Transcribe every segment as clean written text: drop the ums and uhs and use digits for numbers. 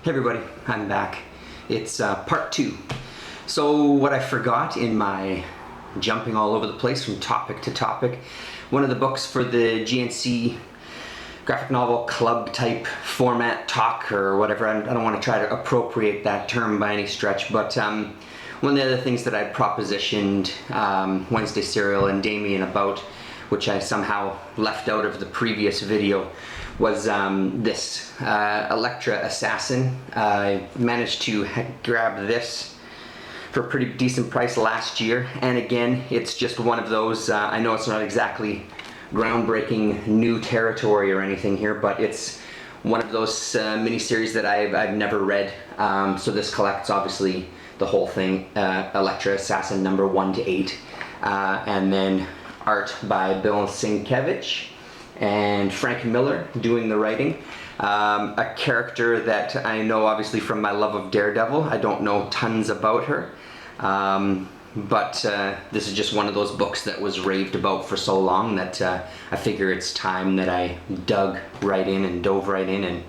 Hey everybody, I'm back. It's part 2. So what I forgot in my jumping all over the place from topic to topic, one of the books for the GNC graphic novel club type format talk or whatever, I don't want to try to appropriate that term by any stretch, but one of the other things that I propositioned Wednesday Serial and Damien about, which I somehow left out of the previous video, was this Electra Assassin. I managed to grab this for a pretty decent price last year, and again, it's just one of those, I know it's not exactly groundbreaking new territory or anything here, but it's one of those miniseries that I've never read, so this collects obviously the whole thing, Electra Assassin number 1 to 8, and then art by Bill Sienkiewicz and Frank Miller doing the writing. A character that I know obviously from my love of Daredevil. I don't know tons about her, but this is just one of those books that was raved about for so long that I figure it's time that I dove right in and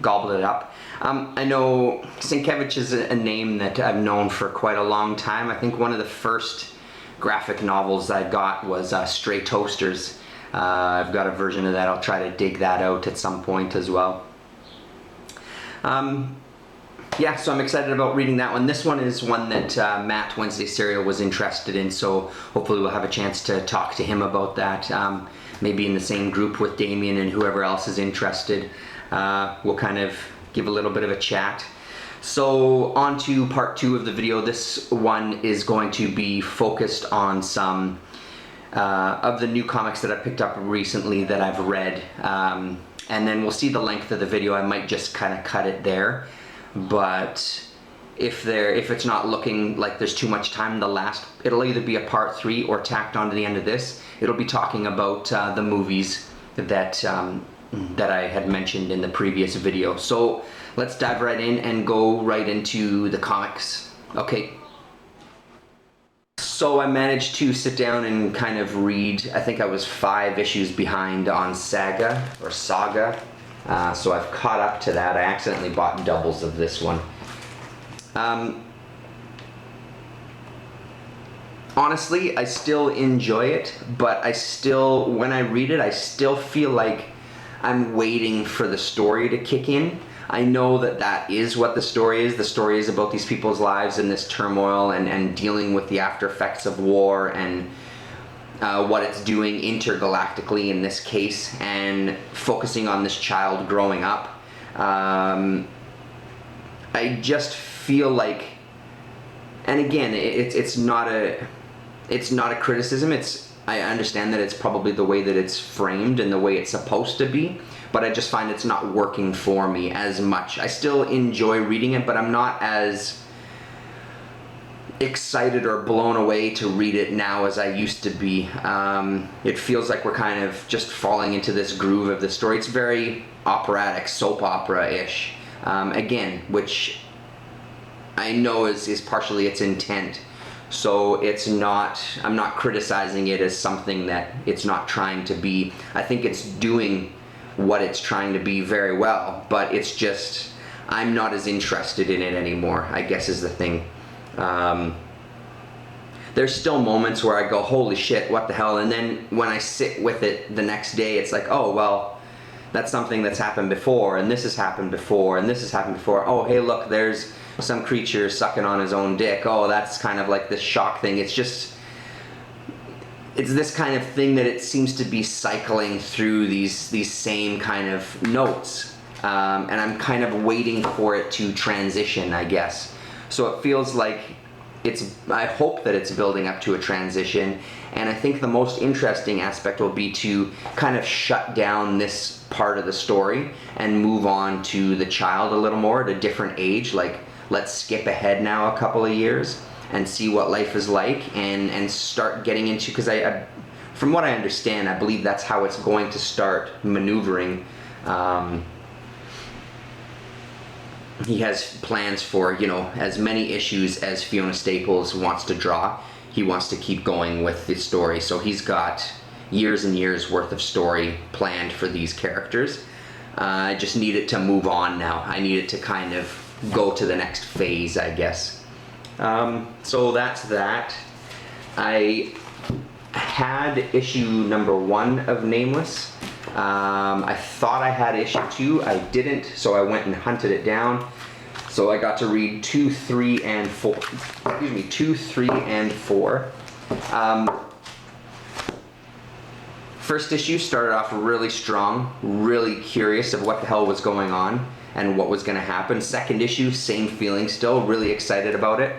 gobbled it up. I know Sienkiewicz is a name that I've known for quite a long time. I think one of the first graphic novels I got was Stray Toasters. I've got a version of that. I'll try to dig that out at some point as well. Yeah, so I'm excited about reading that one. This one is one that Matt Wednesday Serial was interested in, so hopefully we'll have a chance to talk to him about that. Maybe in the same group with Damien and whoever else is interested. We'll kind of give a little bit of a chat. So on to part 2 of the video. This one is going to be focused on some of the new comics that I picked up recently that I've read, and then we'll see the length of the video. I might just kind of cut it there, but if it's not looking like there's too much time, it'll either be a part 3 or tacked on to the end of this. It'll be talking about the movies that I had mentioned in the previous video. So let's dive right in and go right into the comics. Okay. So I managed to sit down and kind of read. I think I was 5 issues behind on Saga, so I've caught up to that. I accidentally bought doubles of this one. Honestly, I still enjoy it, but when I read it, I still feel like I'm waiting for the story to kick in. I know that is what the story is. The story is about these people's lives and this turmoil and dealing with the after effects of war and what it's doing intergalactically in this case, and focusing on this child growing up. I just feel like, and again, it's not a criticism. I understand that it's probably the way that it's framed and the way it's supposed to be, but I just find it's not working for me as much. I still enjoy reading it, but I'm not as excited or blown away to read it now as I used to be. It feels like we're kind of just falling into this groove of the story. It's very operatic, soap opera-ish, again, which I know is partially its intent. So I'm not criticizing it as something that it's not trying to be. I think it's doing what it's trying to be very well, but it's just, I'm not as interested in it anymore, I guess is the thing. There's still moments where I go, holy shit, what the hell, and then when I sit with it the next day, it's like, oh, well, that's something that's happened before, and this has happened before, and this has happened before. Oh, hey, look, there's some creature sucking on his own dick. Oh, that's kind of like this shock thing. It's this kind of thing that it seems to be cycling through these same kind of notes, and I'm kind of waiting for it to transition, I guess. So it feels like I hope that it's building up to a transition, and I think the most interesting aspect will be to kind of shut down this part of the story and move on to the child a little more at a different age. Like, let's skip ahead now a couple of years and see what life is like, and start getting into, because from what I understand, I believe that's how it's going to start maneuvering. He has plans for, as many issues as Fiona Staples wants to draw. He wants to keep going with the story, so he's got years and years worth of story planned for these characters. I just needed to move on now. I needed to kind of go to the next phase, I guess. So that's that. I had issue number 1 of Nameless. I thought I had issue 2. I didn't, so I went and hunted it down. So I got to read 2, 3, and 4. Excuse me, 2, 3, and 4. First issue started off really strong, really curious of what the hell was going on and what was going to happen. Second issue, same feeling still, really excited about it.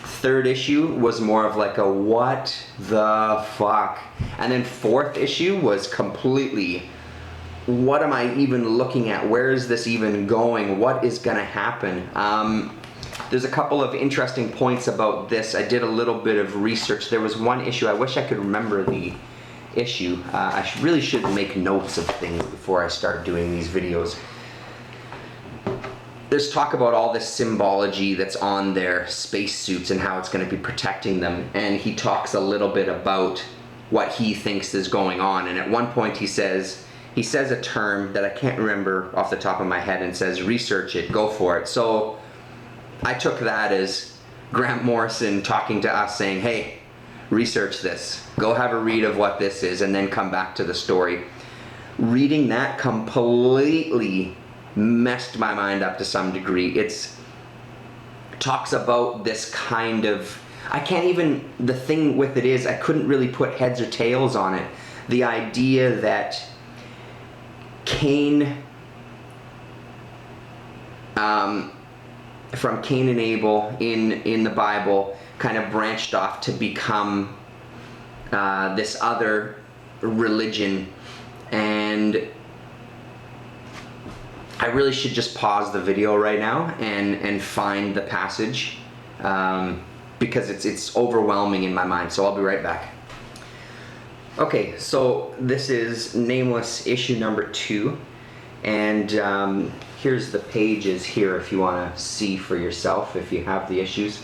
Third issue was more of like a what the fuck. And then fourth issue was completely, what am I even looking at? Where is this even going? What is going to happen? There's a couple of interesting points about this. I did a little bit of research. There was one issue, I wish I could remember the issue. I really should make notes of things before I start doing these videos. There's talk about all this symbology that's on their spacesuits and how it's going to be protecting them, and he talks a little bit about what he thinks is going on. And at one point he says a term that I can't remember off the top of my head, and says, research it, go for it. So I took that as Grant Morrison talking to us saying, hey, research this, go have a read of what this is, and then come back to the story. Reading that completely messed my mind up to some degree. It's talks about this kind of, I can't even, the thing with it is I couldn't really put heads or tails on it. The idea that Cain, from Cain and Abel in the Bible, kind of branched off to become this other religion. And I really should just pause the video right now and find the passage, because it's overwhelming in my mind. So I'll be right back. Okay, so this is Nameless issue number 2, and here's the pages here if you want to see for yourself if you have the issues.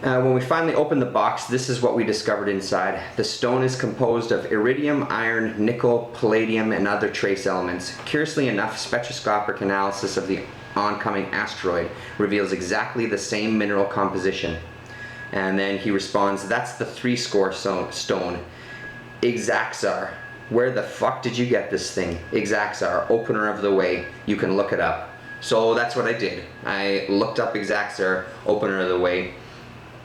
When we finally opened the box, this is what we discovered inside. The stone is composed of iridium, iron, nickel, palladium, and other trace elements. Curiously enough, spectroscopic analysis of the oncoming asteroid reveals exactly the same mineral composition. And then he responds, that's the 3-score stone. Ixaxar. Where the fuck did you get this thing? Ixaxar, opener of the way. You can look it up. So that's what I did. I looked up Ixaxar, opener of the way.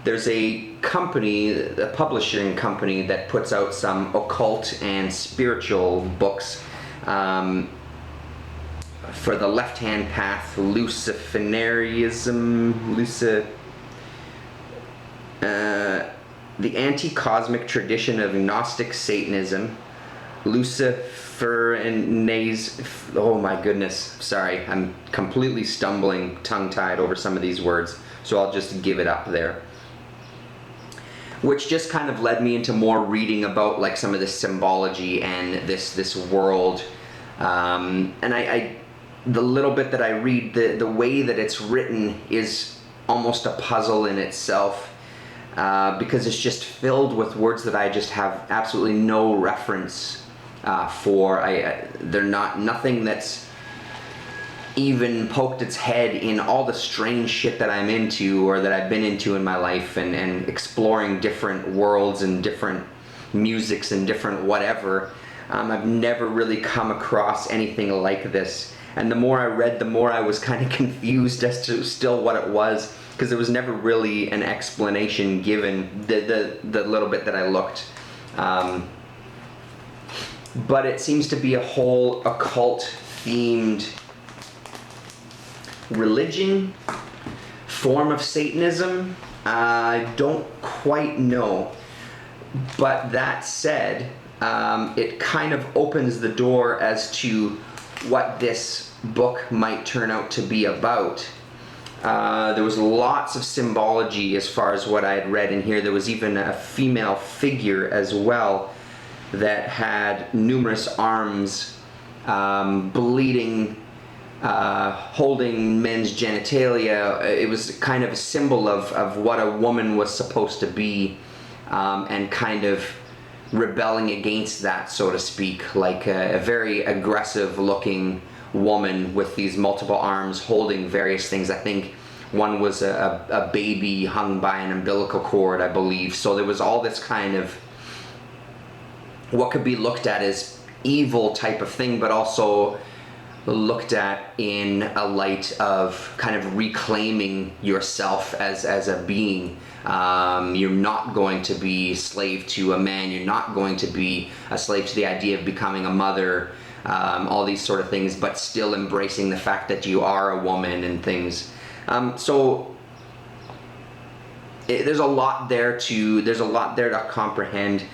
There's a company, a publishing company, that puts out some occult and spiritual books for the left-hand path, Luciferianism, the anti-cosmic tradition of Gnostic Satanism, Luciferianism. Oh my goodness, sorry, I'm completely stumbling, tongue-tied over some of these words, so I'll just give it up there. Which just kind of led me into more reading about like some of this symbology and this world. And the little bit that I read, the way that it's written is almost a puzzle in itself, because it's just filled with words that I just have absolutely no reference for. They're nothing that's even poked its head in all the strange shit that I'm into or that I've been into in my life, and exploring different worlds and different musics and different whatever. I've never really come across anything like this, and the more I read, the more I was kind of confused as to still what it was, because there was never really an explanation given, the little bit that I looked. But it seems to be a whole occult themed religion, form of Satanism. I don't quite know, but that said, it kind of opens the door as to what this book might turn out to be about. There was lots of symbology as far as what I had read in here. There was even a female figure as well that had numerous arms, bleeding, holding men's genitalia. It was kind of a symbol of what a woman was supposed to be, and kind of rebelling against that, so to speak, like a very aggressive looking woman with these multiple arms holding various things. I think one was a baby hung by an umbilical cord, I believe. So there was all this kind of what could be looked at as evil type of thing, but also looked at in a light of kind of reclaiming yourself as a being. You're not going to be slave to a man. You're not going to be a slave to the idea of becoming a mother, all these sort of things, but still embracing the fact that you are a woman and things. There's a lot there to comprehend.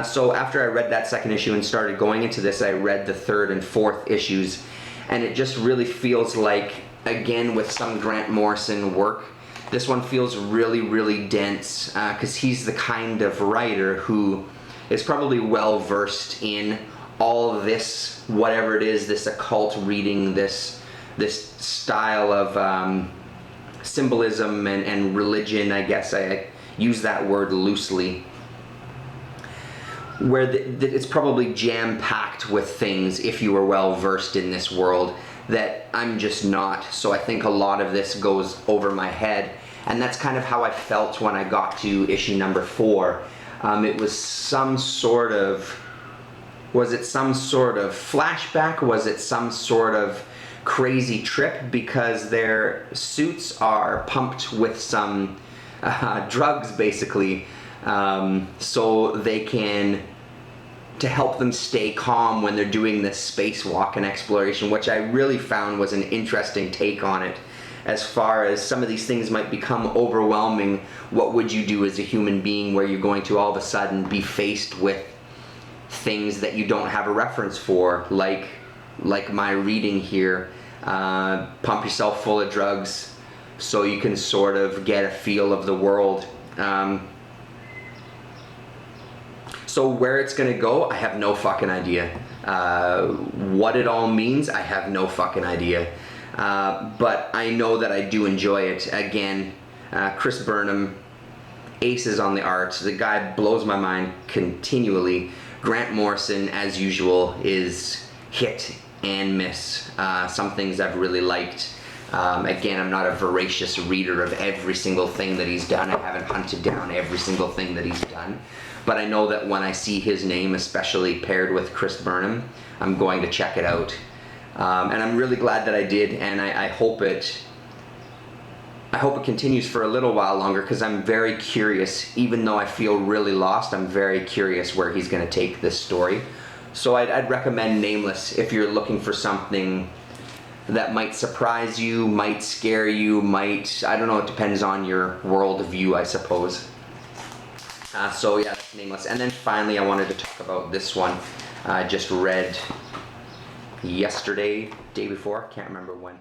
So after I read that second issue and started going into this, I read the third and fourth issues, and it just really feels like, again, with some Grant Morrison work, this one feels really, really dense, because he's the kind of writer who is probably well versed in all of this, whatever it is, this occult reading, this style of symbolism and religion, I guess I use that word loosely, where it's probably jam-packed with things, if you are well versed in this world, that I'm just not. So I think a lot of this goes over my head, and that's kind of how I felt when I got to issue number 4. It was some sort of, was it some sort of flashback? Was it some sort of crazy trip, because their suits are pumped with some drugs, basically, so they can, to help them stay calm when they're doing this spacewalk and exploration, which I really found was an interesting take on it. As far as some of these things might become overwhelming, what would you do as a human being where you're going to all of a sudden be faced with things that you don't have a reference for, like my reading here, pump yourself full of drugs so you can sort of get a feel of the world. So where it's gonna go, I have no fucking idea. What it all means, I have no fucking idea. But I know that I do enjoy it. Again, Chris Burnham, aces on the art. The guy blows my mind continually. Grant Morrison, as usual, is hit and miss. Some things I've really liked. Again, I'm not a voracious reader of every single thing that he's done. I haven't hunted down every single thing that he's done. But I know that when I see his name, especially paired with Chris Burnham, I'm going to check it out. And I'm really glad that I did, and I hope it continues for a little while longer, because I'm very curious. Even though I feel really lost, I'm very curious where he's going to take this story. So I'd recommend Nameless if you're looking for something that might surprise you, might scare you, I don't know, it depends on your worldview, I suppose. So yeah, that's Nameless. And then finally, I wanted to talk about this one. I just read yesterday, day before, can't remember when.